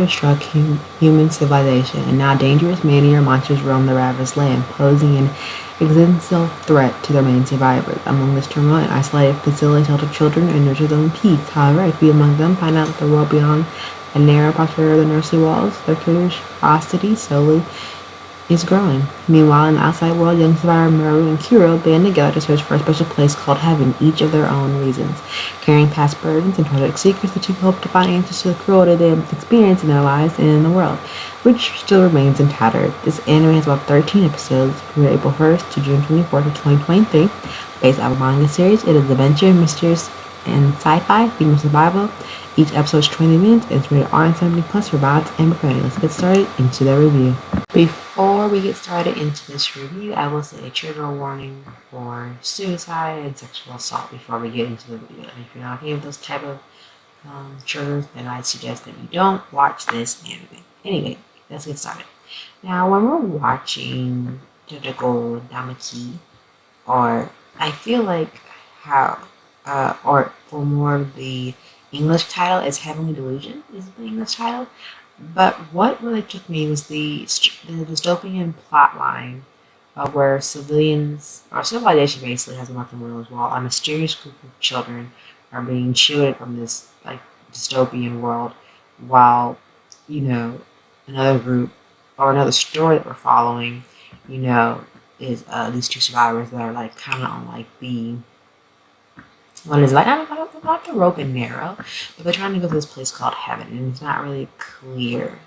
struck human civilization, and now dangerous man-eater monsters roam the ravaged land, posing an existential threat to their main survivors. Among this turmoil, an isolated facility shelter children and nurture them in peace. However, a few among them find out that the world beyond the narrow prosperity of the nursery walls, their curiosity slowly is growing. Meanwhile, in the outside world, young survivor Maru and Kuro band together to search for a special place called Heaven, each of their own reasons, carrying past burdens and tragic secrets that you hope to find answers to the cruelty they have experienced in their lives and in the world, which still remains untattered. This anime has about 13 episodes from April 1st to June 24th of 2023. Based off a manga series, it is adventure, mysteries, and sci-fi, female survival. Each episode is 20 minutes and it's rated R and 70 plus for violence and profanity. Let's get started into the review. Before we get started into this review, I will say a trigger warning for suicide and sexual assault before we get into the video. If you're not okay with those type of triggers, then I suggest that you don't watch this anime. Anyway, let's get started. Now, when we're watching Tengoku Daimakyo, or I feel like how, or for more of the English title is Heavenly Delusion, is the English title. But what really took me was the dystopian plotline where civilians, or civilization basically has nothing real as well. A mysterious group of children are being shielded from this like dystopian world, while another group or another story that we're following, is these two survivors that are like kind of on like the one is like, I don't not the rope and narrow, but they're trying to go to this place called Heaven, and it's not really clear,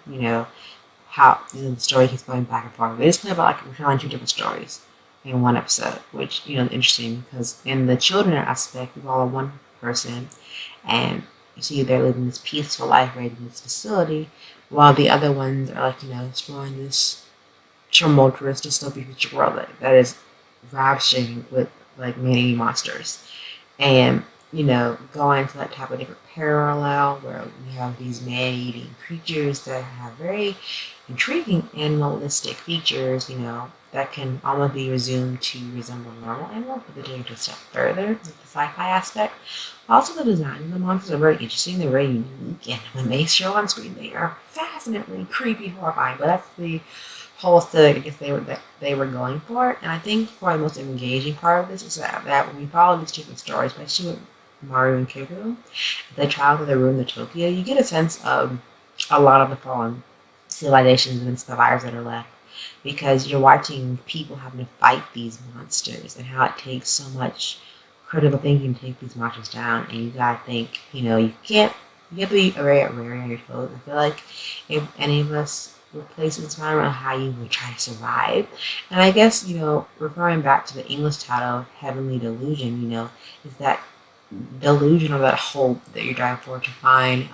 how the story keeps going back and forth. It is clear about like we're telling two different stories in one episode, which is interesting because in the children aspect, we follow one person, and you see they're living this peaceful life right in this facility, while the other ones are like exploring this tumultuous dystopian future world that is ravishing with like many monsters. And, going to that type of different parallel where we have these man-eating creatures that have very intriguing animalistic features, that can almost be resumed to resemble normal animals, but they're taking it a step further with the sci-fi aspect. Also, the design of the monsters are very interesting. They're very unique, and when they show on screen, they are fascinatingly creepy, horrifying. But that's the whole aesthetic I guess they were going for. And I think for the most engaging part of this is that when we follow these different stories, especially with Maru and Kuro, they travel to the ruin of Tokyo, you get a sense of a lot of the fallen civilizations and survivors that are left. Because you're watching people having to fight these monsters and how it takes so much critical thinking to take these monsters down. And you gotta think, you have to be very wary on your toes. I feel like if any of us replacing this matter on how you would try to survive. And I guess, referring back to the English title, Heavenly Delusion, is that delusion or that hope that you're driving for to find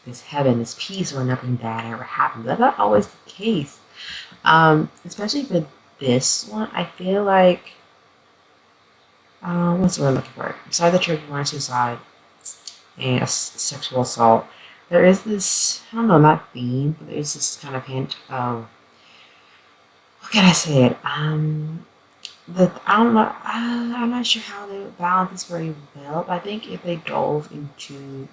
this heaven, this peace where nothing bad ever happens. That's not always the case. Especially for this one, I feel like, what's the word I'm looking for? Besides the trigger warning, suicide and sexual assault, there is this, I don't know, not theme, but there's this kind of hint of, what can I say it? I'm not sure how they would balance this very well, but I think if they dove into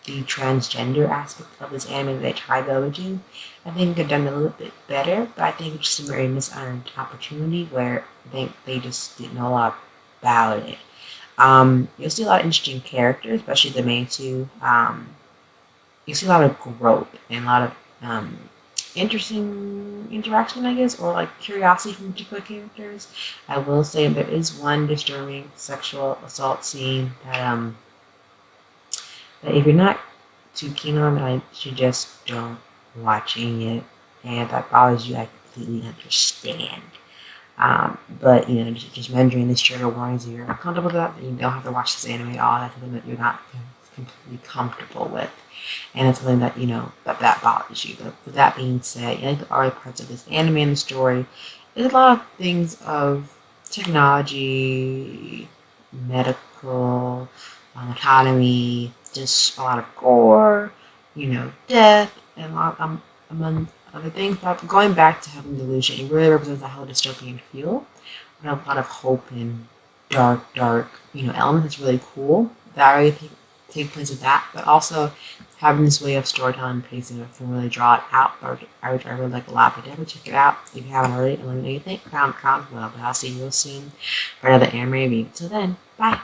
the transgender aspect of this anime that they tried to go to, I think they've done a little bit better, but I think it's just a very misearned opportunity where I think they just didn't know a lot about it. You'll see a lot of interesting characters, especially the main two. You see a lot of growth and a lot of interesting interaction, I guess, or like curiosity from particular characters. I will say there is one disturbing sexual assault scene that if you're not too keen on it, I suggest don't watching it. And if that bothers you, I completely understand. But just mentioning this trigger warnings, if you're not comfortable with that, then you don't have to watch this anime at all. That's something that you're not completely comfortable with, and it's something that that bothers you. But with that being said, I think the early parts of this anime and the story is a lot of things of technology, medical, autonomy, just a lot of gore, death, and a lot among other things. But going back to Heaven Delusion, it really represents that whole dystopian feel. We have a lot of hope and dark, elements. It's really cool. That I really think take place with that, but also having this way of storytelling and pacing can really draw it out. I really like a lot, but definitely check it out if you haven't already. And let me know what you think. Crown, well, but I'll see you real soon for another anime review. Until then, bye.